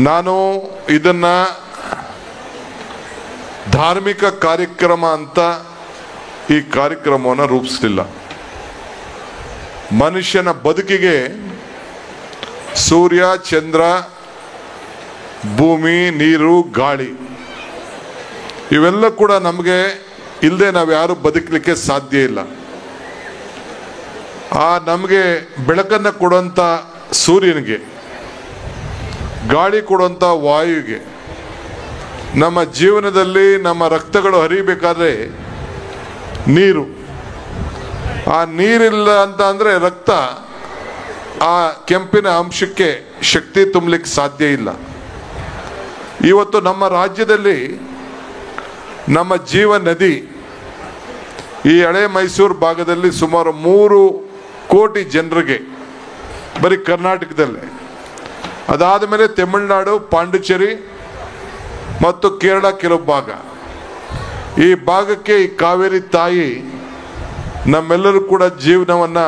ನಾನು ಇದನ್ನ ಧಾರ್ಮಿಕ ಕಾರ್ಯಕ್ರಮ ಅಂತ ಈ ಕಾರ್ಯಕ್ರಮವನ್ನು ರೂಪಿಸಲಿಲ್ಲ. ಮನುಷ್ಯನ ಬದುಕಿಗೆ ಸೂರ್ಯ, ಚಂದ್ರ, ಭೂಮಿ, ನೀರು, ಗಾಳಿ ಇವೆಲ್ಲ ಕೂಡ ನಮಗೆ ಇಲ್ಲದೆ ನಾವು ಯಾರು ಬದುಕಲಿಕ್ಕೆ ಸಾಧ್ಯ ಇಲ್ಲ. ನಮಗೆ ಬೆಳಕನ್ನು ಕೊಡುವಂಥ ಸೂರ್ಯನಿಗೆ, ಗಾಳಿ ಕೊಡುವಂಥ ವಾಯುವಿಗೆ, ನಮ್ಮ ಜೀವನದಲ್ಲಿ ನಮ್ಮ ರಕ್ತಗಳು ಹರಿಬೇಕಾದ್ರೆ ನೀರು, ನೀರಿಲ್ಲ ಅಂತ ಅಂದರೆ ರಕ್ತ ಆ ಕೆಂಪಿನ ಅಂಶಕ್ಕೆ ಶಕ್ತಿ ತುಂಬಲಿಕ್ಕೆ ಸಾಧ್ಯ ಇಲ್ಲ. ಇವತ್ತು ನಮ್ಮ ರಾಜ್ಯದಲ್ಲಿ ನಮ್ಮ ಜೀವ ನದಿ ಈ ಹಳೆ ಮೈಸೂರು ಭಾಗದಲ್ಲಿ ಸುಮಾರು 3 ಕೋಟಿ ಜನರಿಗೆ, ಬರೀ ಕರ್ನಾಟಕದಲ್ಲೇ, ಅದಾದ ಮೇಲೆ ತಮಿಳುನಾಡು, ಪಾಂಡಿಚೇರಿ ಮತ್ತು ಕೇರಳ ಕೆಲವು ಭಾಗ, ಈ ಭಾಗಕ್ಕೆ ಈ ಕಾವೇರಿ ತಾಯಿ ನಮ್ಮೆಲ್ಲರೂ ಕೂಡ ಜೀವನವನ್ನು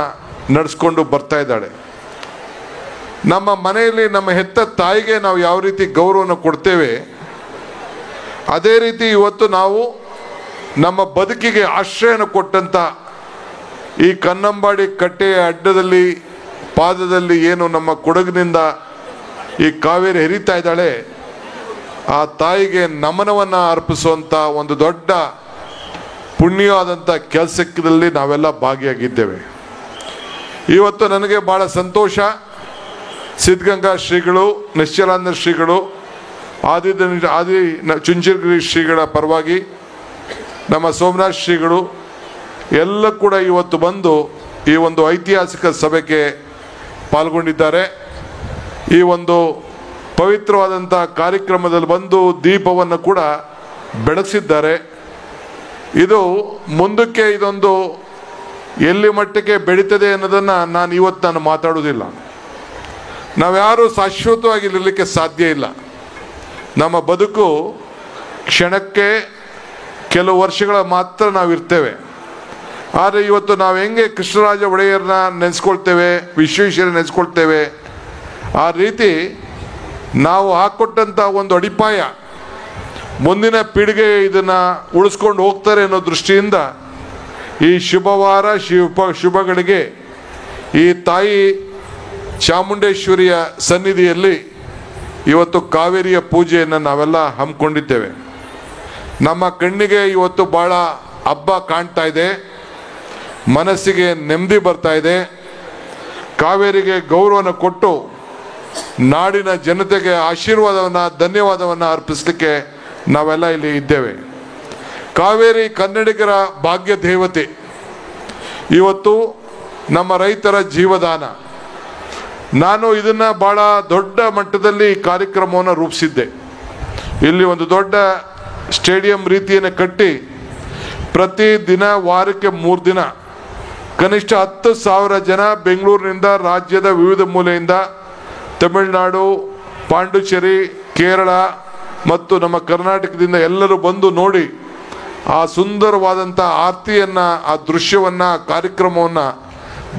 ನಡೆಸ್ಕೊಂಡು ಬರ್ತಾ ಇದ್ದಾಳೆ. ನಮ್ಮ ಮನೆಯಲ್ಲಿ ನಮ್ಮ ಹೆತ್ತ ತಾಯಿಗೆ ನಾವು ಯಾವ ರೀತಿ ಗೌರವವನ್ನು ಕೊಡ್ತೇವೆ, ಅದೇ ರೀತಿ ಇವತ್ತು ನಾವು ನಮ್ಮ ಬದುಕಿಗೆ ಆಶ್ರಯನ ಕೊಟ್ಟಂಥ ಈ ಕನ್ನಂಬಾಡಿ ಕಟ್ಟೆಯ ಅಡ್ಡದಲ್ಲಿ ಪಾದದಲ್ಲಿ ಏನು ನಮ್ಮ ಕೊಡಗಿನಿಂದ ಈ ಕಾವೇರಿ ಹರಿತಾ ಇದ್ದಾಳೆ, ಆ ತಾಯಿಗೆ ನಮನವನ್ನು ಅರ್ಪಿಸುವಂಥ ಒಂದು ದೊಡ್ಡ ಪುಣ್ಯವಾದಂಥ ಕೆಲಸದಲ್ಲಿ ನಾವೆಲ್ಲ ಭಾಗಿಯಾಗಿದ್ದೇವೆ. ಇವತ್ತು ನನಗೆ ಭಾಳ ಸಂತೋಷ. ಸಿದ್ಧಗಂಗಾ ಶ್ರೀಗಳು, ನಿಶ್ಚಲಾನಂದ ಶ್ರೀಗಳು, ಆದಿ ಚುಂಚನಗಿರಿ ಶ್ರೀಗಳ ಪರವಾಗಿ ನಮ್ಮ ಸೋಮನಾಥ್ ಶ್ರೀಗಳು ಎಲ್ಲ ಕೂಡ ಇವತ್ತು ಬಂದು ಈ ಒಂದು ಐತಿಹಾಸಿಕ ಸಭೆಗೆ ಪಾಲ್ಗೊಂಡಿದ್ದಾರೆ. ಈ ಒಂದು ಪವಿತ್ರವಾದಂಥ ಕಾರ್ಯಕ್ರಮದಲ್ಲಿ ಬಂದು ದೀಪವನ್ನು ಕೂಡ ಬೆಳಗಿಸಿದ್ದಾರೆ. ಇದು ಮುಂದಕ್ಕೆ ಇದೊಂದು ಎಲ್ಲಿ ಮಟ್ಟಕ್ಕೆ ಬೆಳೀತದೆ ಅನ್ನೋದನ್ನು ನಾನು ಮಾತಾಡೋದಿಲ್ಲ. ನಾವ್ಯಾರೂ ಶಾಶ್ವತವಾಗಿ ಇರಲಿಕ್ಕೆ ಸಾಧ್ಯ ಇಲ್ಲ. ನಮ್ಮ ಬದುಕು ಕ್ಷಣಕ್ಕೆ ಕೆಲವು ವರ್ಷಗಳ ಮಾತ್ರ ನಾವಿರ್ತೇವೆ. ಆದರೆ ಇವತ್ತು ನಾವು ಹೆಂಗೆ ಕೃಷ್ಣರಾಜ ಒಡೆಯರ್ನ ನೆನೆಸ್ಕೊಳ್ತೇವೆ, ವಿಶ್ವೇಶ್ವರ ನೆನೆಸ್ಕೊಳ್ತೇವೆ, ಆ ರೀತಿ ನಾವು ಹಾಕ್ಕೊಟ್ಟಂಥ ಒಂದು ಅಡಿಪಾಯ ಮುಂದಿನ ಪೀಳಿಗೆ ಇದನ್ನು ಉಳಿಸ್ಕೊಂಡು ಹೋಗ್ತಾರೆ ಅನ್ನೋ ದೃಷ್ಟಿಯಿಂದ ಈ ಶುಭವಾರ ಶುಭಗಳಿಗೆ ಈ ತಾಯಿ ಚಾಮುಂಡೇಶ್ವರಿಯ ಸನ್ನಿಧಿಯಲ್ಲಿ ಇವತ್ತು ಕಾವೇರಿಯ ಪೂಜೆಯನ್ನು ನಾವೆಲ್ಲ ಹಮ್ಮಿಕೊಂಡಿದ್ದೇವೆ. ನಮ್ಮ ಕಣ್ಣಿಗೆ ಇವತ್ತು ಭಾಳ ಹಬ್ಬ ಕಾಣ್ತಾ ಇದೆ, ಮನಸ್ಸಿಗೆ ನೆಮ್ಮದಿ ಬರ್ತಾ ಇದೆ. ಕಾವೇರಿಗೆ ಗೌರವವನ್ನು ಕೊಟ್ಟು ನಾಡಿನ ಜನತೆಗೆ ಆಶೀರ್ವಾದವನ್ನು, ಧನ್ಯವಾದವನ್ನು ಅರ್ಪಿಸಲಿಕ್ಕೆ ನಾವೆಲ್ಲ ಇಲ್ಲಿ ಇದ್ದೇವೆ. ಕಾವೇರಿ ಕನ್ನಡಿಗರ ಭಾಗ್ಯ ದೇವತೆ. ಇವತ್ತು ನಮ್ಮ ರೈತರ ಜೀವದಾನ. ನಾನು ಇದನ್ನು ಭಾಳ ದೊಡ್ಡ ಮಟ್ಟದಲ್ಲಿ ಈ ಕಾರ್ಯಕ್ರಮವನ್ನು ರೂಪಿಸಿದ್ದೆ. ಇಲ್ಲಿ ಒಂದು ದೊಡ್ಡ ಸ್ಟೇಡಿಯಂ ರೀತಿಯನ್ನು ಕಟ್ಟಿ ಪ್ರತಿ ದಿನ ವಾರಕ್ಕೆ 3 ದಿನ ಕನಿಷ್ಠ 10,000 ಜನ ಬೆಂಗಳೂರಿನಿಂದ, ರಾಜ್ಯದ ವಿವಿಧ ಮೂಲೆಯಿಂದ, ತಮಿಳುನಾಡು, ಪಾಂಡಿಚೇರಿ, ಕೇರಳ ಮತ್ತು ನಮ್ಮ ಕರ್ನಾಟಕದಿಂದ ಎಲ್ಲರೂ ಬಂದು ನೋಡಿ ಆ ಸುಂದರವಾದಂಥ ಆರತಿಯನ್ನು, ಆ ದೃಶ್ಯವನ್ನು, ಕಾರ್ಯಕ್ರಮವನ್ನು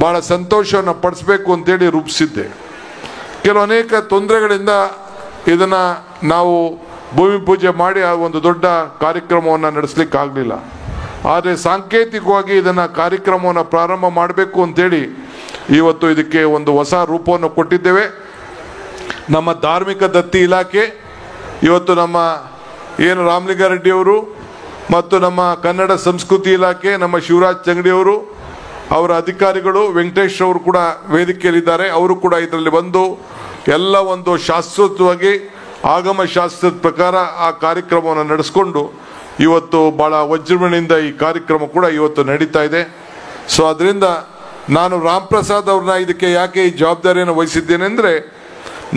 ಭಾಳ ಸಂತೋಷವನ್ನು ಪಡಿಸ್ಬೇಕು ಅಂತೇಳಿ ರೂಪಿಸಿದ್ದೆ. ಅನೇಕ ತೊಂದರೆಗಳಿಂದ ಇದನ್ನು ನಾವು ಭೂಮಿ ಪೂಜೆ ಮಾಡಿ ಆ ಒಂದು ದೊಡ್ಡ ಕಾರ್ಯಕ್ರಮವನ್ನು ನಡೆಸಲಿಕ್ಕಾಗಲಿಲ್ಲ. ಆದರೆ ಸಾಂಕೇತಿಕವಾಗಿ ಇದನ್ನು ಕಾರ್ಯಕ್ರಮವನ್ನು ಪ್ರಾರಂಭ ಮಾಡಬೇಕು ಅಂತೇಳಿ ಇವತ್ತು ಇದಕ್ಕೆ ಒಂದು ಹೊಸ ರೂಪವನ್ನು ಕೊಟ್ಟಿದ್ದೇವೆ. ನಮ್ಮ ಧಾರ್ಮಿಕ ದತ್ತಿ ಇಲಾಖೆ ಇವತ್ತು ನಮ್ಮ ಏನು ರಾಮಲಿಂಗಾರೆಡ್ಡಿಯವರು ಮತ್ತು ನಮ್ಮ ಕನ್ನಡ ಸಂಸ್ಕೃತಿ ಇಲಾಖೆ ನಮ್ಮ ಶಿವರಾಜ್ ಚಂಗಡಿಯವರು, ಅವರ ಅಧಿಕಾರಿಗಳು, ವೆಂಕಟೇಶ್ ಅವರು ಕೂಡ ವೇದಿಕೆಯಲ್ಲಿದ್ದಾರೆ. ಅವರು ಕೂಡ ಇದರಲ್ಲಿ ಬಂದು ಎಲ್ಲ ಒಂದು ಶಾಸ್ತ್ರೋಕ್ತವಾಗಿ ಆಗಮ ಶಾಸ್ತ್ರದ ಪ್ರಕಾರ ಆ ಕಾರ್ಯಕ್ರಮವನ್ನು ನಡೆಸ್ಕೊಂಡು ಇವತ್ತು ಭಾಳ ವಜ್ರಮಣಿಯಿಂದ ಈ ಕಾರ್ಯಕ್ರಮ ಕೂಡ ಇವತ್ತು ನಡೀತಾ ಇದೆ. ಸೊ ಅದರಿಂದ ನಾನು ರಾಮ್ ಪ್ರಸಾದ್ ಅವ್ರನ್ನ ಇದಕ್ಕೆ ಯಾಕೆ ಈ ಜವಾಬ್ದಾರಿಯನ್ನು ವಹಿಸಿದ್ದೇನೆ ಅಂದರೆ,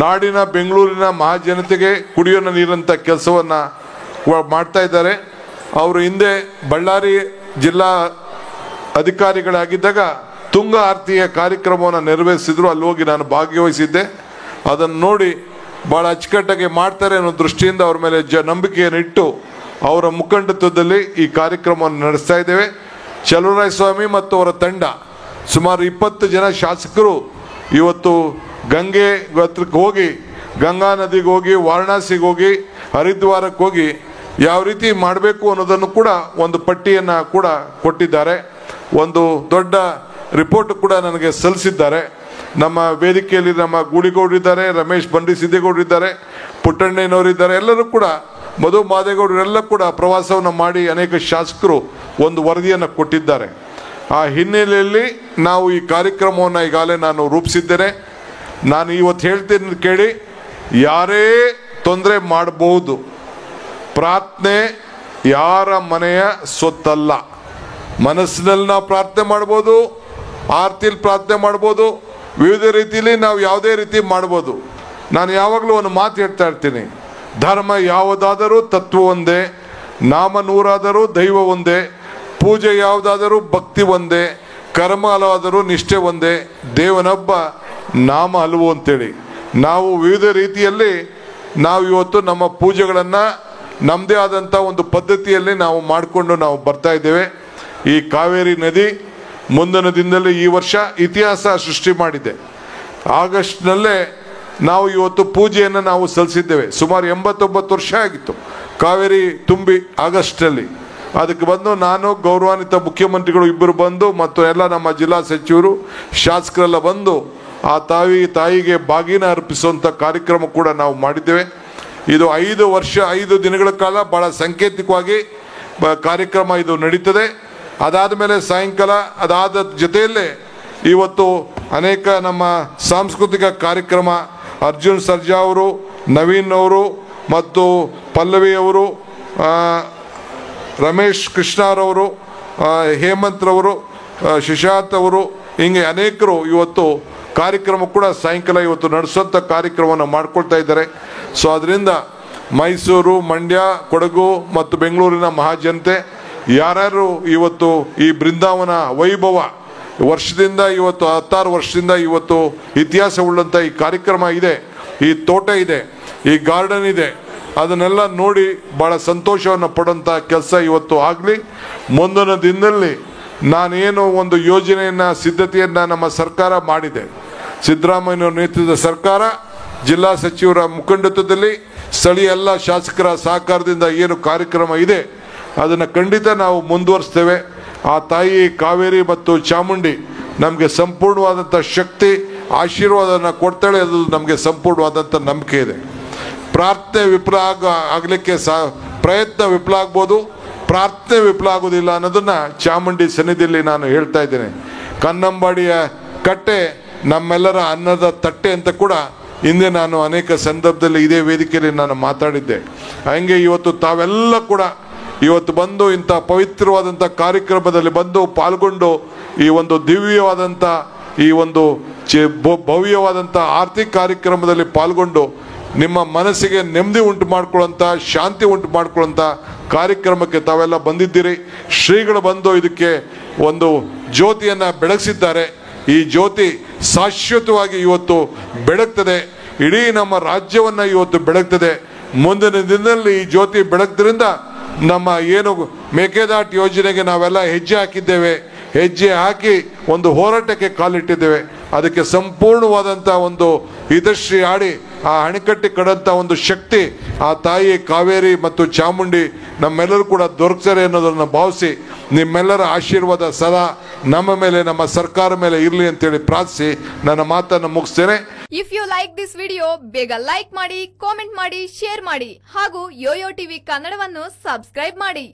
ನಾಡಿನ ಬೆಂಗಳೂರಿನ ಮಹಾಜನತೆಗೆ ಕುಡಿಯೋ ನೀರಂಥ ಕೆಲಸವನ್ನು ಮಾಡ್ತಾ ಇದ್ದಾರೆ. ಅವರು ಹಿಂದೆ ಬಳ್ಳಾರಿ ಜಿಲ್ಲಾ ಅಧಿಕಾರಿಗಳಾಗಿದ್ದಾಗ ತುಂಗ ಆರತಿಯ ಕಾರ್ಯಕ್ರಮವನ್ನು ನೆರವೇರಿಸಿದ್ರು. ಅಲ್ಲಿ ಹೋಗಿ ನಾನು ಭಾಗವಹಿಸಿದ್ದೆ. ಅದನ್ನು ನೋಡಿ ಭಾಳ ಅಚ್ಚುಕಟ್ಟಾಗಿ ಮಾಡ್ತಾರೆ ಅನ್ನೋ ದೃಷ್ಟಿಯಿಂದ ಅವ್ರ ಮೇಲೆ ನಂಬಿಕೆಯನ್ನು ಇಟ್ಟು ಅವರ ಮುಖಂಡತ್ವದಲ್ಲಿ ಈ ಕಾರ್ಯಕ್ರಮವನ್ನು ನಡೆಸ್ತಾ ಇದ್ದೇವೆ. ಚಲುವರಾಯ ಸ್ವಾಮಿ ಮತ್ತು ಅವರ ತಂಡ ಸುಮಾರು 20 ಜನ ಶಾಸಕರು ಇವತ್ತು ಗಂಗೆ ಹತ್ರಕ್ಕೆ ಹೋಗಿ ಗಂಗಾ ನದಿಗೆ ಹೋಗಿ, ವಾರಣಾಸಿಗೆ ಹೋಗಿ, ಹರಿದ್ವಾರಕ್ಕೆ ಹೋಗಿ ಯಾವ ರೀತಿ ಮಾಡಬೇಕು ಅನ್ನೋದನ್ನು ಕೂಡ ಒಂದು ಪಟ್ಟಿಯನ್ನು ಕೂಡ ಕೊಟ್ಟಿದ್ದಾರೆ. ಒಂದು ದೊಡ್ಡ ರಿಪೋರ್ಟ್ ಕೂಡ ನನಗೆ ಸಲ್ಲಿಸಿದ್ದಾರೆ. ನಮ್ಮ ವೇದಿಕೆಯಲ್ಲಿ ನಮ್ಮ ಗೂಳಿಗೌಡರಿದ್ದಾರೆ, ರಮೇಶ್ ಬಂಡಿ ಸಿದ್ದೇಗೌಡರಿದ್ದಾರೆ, ಪುಟ್ಟಣ್ಣನವರಿದ್ದಾರೆ, ಎಲ್ಲರೂ ಕೂಡ ಮಧು ಮಾದೇಗೌಡರೆಲ್ಲ ಕೂಡ ಪ್ರವಾಸವನ್ನು ಮಾಡಿ ಅನೇಕ ಶಾಸಕರು ಒಂದು ವರದಿಯನ್ನು ಕೊಟ್ಟಿದ್ದಾರೆ. ಆ ಹಿನ್ನೆಲೆಯಲ್ಲಿ ನಾವು ಈ ಕಾರ್ಯಕ್ರಮವನ್ನು ಈಗಾಗಲೇ ನಾನು ರೂಪಿಸಿದ್ದೇನೆ. ನಾನು ಇವತ್ತು ಹೇಳ್ತೀನಿ ಕೇಳಿ, ಯಾರೇ ತೊಂದರೆ ಮಾಡಬಹುದು, ಪ್ರಾರ್ಥನೆ ಯಾರ ಮನೆಯ ಸೊತ್ತಲ್ಲ. ಮನಸ್ಸಿನಲ್ಲಿ ನಾವು ಪ್ರಾರ್ಥನೆ ಮಾಡ್ಬೋದು, ಆರ್ತಿಲಿ ಪ್ರಾರ್ಥನೆ ಮಾಡ್ಬೋದು, ವಿವಿಧ ರೀತಿಯಲ್ಲಿ ನಾವು ಯಾವುದೇ ರೀತಿ ಮಾಡ್ಬೋದು. ನಾನು ಯಾವಾಗಲೂ ಒಂದು ಮಾತು ಹೇಳ್ತಾ ಇರ್ತೀನಿ, ಧರ್ಮ ಯಾವುದಾದರೂ ತತ್ವ ಒಂದೇ, ನಾಮ ನೂರಾದರೂ ದೈವ ಒಂದೇ, ಪೂಜೆ ಯಾವುದಾದರೂ ಭಕ್ತಿ ಒಂದೇ, ಕರ್ಮ ಹಲವಾದರೂ ನಿಷ್ಠೆ ಒಂದೇ, ದೇವನೊಬ್ಬ ನಾಮ ಹಲವು ಅಂತೇಳಿ ನಾವು ವಿವಿಧ ರೀತಿಯಲ್ಲಿ ನಾವು ಇವತ್ತು ನಮ್ಮ ಪೂಜೆಗಳನ್ನು ನಮ್ಮದೇ ಆದಂಥ ಒಂದು ಪದ್ಧತಿಯಲ್ಲಿ ನಾವು ಮಾಡಿಕೊಂಡು ನಾವು ಬರ್ತಾ ಇದ್ದೇವೆ. ಈ ಕಾವೇರಿ ನದಿ ಮುಂದಿನ ದಿನದಲ್ಲಿ ಈ ವರ್ಷ ಇತಿಹಾಸ ಸೃಷ್ಟಿ ಮಾಡಿದೆ. ಆಗಸ್ಟ್ನಲ್ಲೇ ನಾವು ಇವತ್ತು ಪೂಜೆಯನ್ನು ನಾವು ಸಲ್ಲಿಸಿದ್ದೇವೆ. ಸುಮಾರು 89 ವರ್ಷ ಆಗಿತ್ತು ಕಾವೇರಿ ತುಂಬಿ ಆಗಸ್ಟ್ನಲ್ಲಿ. ಅದಕ್ಕೆ ಬಂದು ನಾನು, ಗೌರವಾನ್ವಿತ ಮುಖ್ಯಮಂತ್ರಿಗಳು ಇಬ್ಬರು ಬಂದು ಮತ್ತು ಎಲ್ಲ ನಮ್ಮ ಜಿಲ್ಲಾ ಸಚಿವರು, ಶಾಸಕರೆಲ್ಲ ಬಂದು ಆ ತಾಯಿಗೆ ಬಾಗಿನ ಅರ್ಪಿಸುವಂಥ ಕಾರ್ಯಕ್ರಮ ಕೂಡ ನಾವು ಮಾಡಿದ್ದೇವೆ. ಇದು 5 ವರ್ಷ 5 ದಿನಗಳ ಕಾಲ ಭಾಳ ಸಾಂಕೇತಿಕವಾಗಿ ಕಾರ್ಯಕ್ರಮ ಇದು ನಡೀತದೆ. ಅದಾದ ಮೇಲೆ ಸಾಯಂಕಾಲ ಅದಾದ ಜೊತೆಯಲ್ಲೇ ಇವತ್ತು ಅನೇಕ ನಮ್ಮ ಸಾಂಸ್ಕೃತಿಕ ಕಾರ್ಯಕ್ರಮ, ಅರ್ಜುನ್ ಸರ್ಜಾ ಅವರು, ನವೀನ್ ಅವರು ಮತ್ತು ಪಲ್ಲವಿ ಅವರು, ರಮೇಶ್ ಕೃಷ್ಣರವರು, ಹೇಮಂತ್ ರವರು, ಶಿಶಾಂತ್ ಅವರು, ಹಿಂಗೆ ಅನೇಕರು ಇವತ್ತು ಕಾರ್ಯಕ್ರಮ ಕೂಡ ಸಾಯಂಕಾಲ ಇವತ್ತು ನಡೆಸುವಂಥ ಕಾರ್ಯಕ್ರಮವನ್ನು ಮಾಡ್ಕೊಳ್ತಾ ಇದ್ದಾರೆ. ಸೊ ಅದರಿಂದ ಮೈಸೂರು, ಮಂಡ್ಯ, ಕೊಡಗು ಮತ್ತು ಬೆಂಗಳೂರಿನ ಮಹಾಜನತೆ ಯಾರ್ಯಾರು ಇವತ್ತು ಈ ಬೃಂದಾವನ ವೈಭವ ವರ್ಷದಿಂದ ಇವತ್ತು 16 ವರ್ಷದಿಂದ ಇವತ್ತು ಇತಿಹಾಸ ಉಳ್ಳಂಥ ಈ ಕಾರ್ಯಕ್ರಮ ಇದೆ, ಈ ತೋಟ ಇದೆ, ಈ ಗಾರ್ಡನ್ ಇದೆ, ಅದನ್ನೆಲ್ಲ ನೋಡಿ ಭಾಳ ಸಂತೋಷವನ್ನು ಪಡುವಂಥ ಕೆಲಸ ಇವತ್ತು ಆಗಲಿ. ಮುಂದಿನ ದಿನದಲ್ಲಿ ನಾನೇನು ಒಂದು ಯೋಜನೆಯನ್ನು ಸಿದ್ಧತೆಯನ್ನು ನಮ್ಮ ಸರ್ಕಾರ ಮಾಡಿದೆ, ಸಿದ್ದರಾಮಯ್ಯನವರ ನೇತೃತ್ವದ ಸರ್ಕಾರ, ಜಿಲ್ಲಾ ಸಚಿವರ ಮುಖಂಡತ್ವದಲ್ಲಿ, ಸ್ಥಳೀಯ ಎಲ್ಲ ಶಾಸಕರ ಸಹಕಾರದಿಂದ ಏನು ಕಾರ್ಯಕ್ರಮ ಇದೆ ಅದನ್ನು ಖಂಡಿತ ನಾವು ಮುಂದುವರಿಸ್ತೇವೆ. ಆ ತಾಯಿ ಕಾವೇರಿ ಮತ್ತು ಚಾಮುಂಡಿ ನಮಗೆ ಸಂಪೂರ್ಣವಾದಂಥ ಶಕ್ತಿ, ಆಶೀರ್ವಾದವನ್ನು ಕೊಡ್ತಾಳೆ. ಅದು ನಮಗೆ ಸಂಪೂರ್ಣವಾದಂಥ ನಂಬಿಕೆ ಇದೆ. ಪ್ರಾರ್ಥನೆ ವಿಫಲ ಆಗಲಿಕ್ಕೆ ಪ್ರಯತ್ನ ವಿಫಲ ಆಗ್ಬೋದು, ಪ್ರಾರ್ಥನೆ ವಿಫಲ ಆಗೋದಿಲ್ಲ ಅನ್ನೋದನ್ನು ಚಾಮುಂಡಿ ಸನ್ನಿಧಿಯಲ್ಲಿ ನಾನು ಹೇಳ್ತಾ ಇದ್ದೇನೆ. ಕನ್ನಂಬಾಡಿಯ ಕಟ್ಟೆ ನಮ್ಮೆಲ್ಲರ ಅನ್ನದ ತಟ್ಟೆ ಅಂತ ಕೂಡ ಹಿಂದೆ ನಾನು ಅನೇಕ ಸಂದರ್ಭದಲ್ಲಿ ಇದೇ ವೇದಿಕೆಯಲ್ಲಿ ನಾನು ಮಾತಾಡಿದ್ದೆ. ಹಂಗೆ ಇವತ್ತು ತಾವೆಲ್ಲ ಕೂಡ ಇವತ್ತು ಬಂದು ಇಂಥ ಪವಿತ್ರವಾದಂಥ ಕಾರ್ಯಕ್ರಮದಲ್ಲಿ ಬಂದು ಪಾಲ್ಗೊಂಡು ಈ ಒಂದು ದಿವ್ಯವಾದಂಥ ಈ ಒಂದು ಭವ್ಯವಾದಂಥ ಆರತಿ ಕಾರ್ಯಕ್ರಮದಲ್ಲಿ ಪಾಲ್ಗೊಂಡು ನಿಮ್ಮ ಮನಸ್ಸಿಗೆ ನೆಮ್ಮದಿ ಉಂಟು ಮಾಡ್ಕೊಳ್ಳೋಂಥ, ಶಾಂತಿ ಉಂಟು ಮಾಡ್ಕೊಳ್ಳೋಂಥ ಕಾರ್ಯಕ್ರಮಕ್ಕೆ ತಾವೆಲ್ಲ ಬಂದಿದ್ದೀರಿ. ಶ್ರೀಗಳು ಬಂದು ಇದಕ್ಕೆ ಒಂದು ಜ್ಯೋತಿಯನ್ನು ಬೆಳಗಿಸಿದ್ದಾರೆ. ಈ ಜ್ಯೋತಿ ಶಾಶ್ವತವಾಗಿ ಇವತ್ತು ಬೆಳಗ್ತದೆ, ಇಡೀ ನಮ್ಮ ರಾಜ್ಯವನ್ನು ಇವತ್ತು ಬೆಳಗ್ತದೆ. ಮುಂದಿನ ದಿನದಲ್ಲಿ ಈ ಜ್ಯೋತಿ ಬೆಳಗ್ದ್ರಿಂದ ನಮ್ಮ ಏನು ಮೇಕೆದಾಟು ಯೋಜನೆಗೆ ನಾವೆಲ್ಲ ಹೆಜ್ಜೆ ಹಾಕಿದ್ದೇವೆ, ಹೆಜ್ಜೆ ಹಾಕಿ ಒಂದು ಹೋರಾಟಕ್ಕೆ ಕಾಲಿಟ್ಟಿದ್ದೇವೆ. ಅದಕ್ಕೆ ಸಂಪೂರ್ಣವಾದಂಥ ಒಂದು ಹಿತಶ್ರೀ ಆಡಿ ಆ ಅಣೆಕಟ್ಟಿ ಕಡಂಥ ಒಂದು ಶಕ್ತಿ ಆ ತಾಯಿ ಕಾವೇರಿ ಮತ್ತು ಚಾಮುಂಡಿ ನಮ್ಮೆಲ್ಲರೂ ಕೂಡ ದೊರಕ್ತಾರೆ ಅನ್ನೋದನ್ನು ಭಾವಿಸಿ ನಿಮ್ಮೆಲ್ಲರ ಆಶೀರ್ವಾದ ಸದಾ ನಮ್ಮ ಮೇಲೆ, ನಮ್ಮ ಸರ್ಕಾರ ಮೇಲೆ ಇರಲಿ ಅಂತೇಳಿ ಪ್ರಾರ್ಥಿಸಿ ನನ್ನ ಮಾತನ್ನು ಮುಗಿಸ್ತೇನೆ. If you like this video ಬೇಗ ಲೈಕ್ ಮಾಡಿ, ಕಾಮೆಂಟ್ ಮಾಡಿ, ಶೇರ್ ಮಾಡಿ ಹಾಗೂ ಯೋಯೋ ಟಿವಿ ಕನ್ನಡವನ್ನು ಸಬ್ಸ್ಕ್ರೈಬ್ ಮಾಡಿ.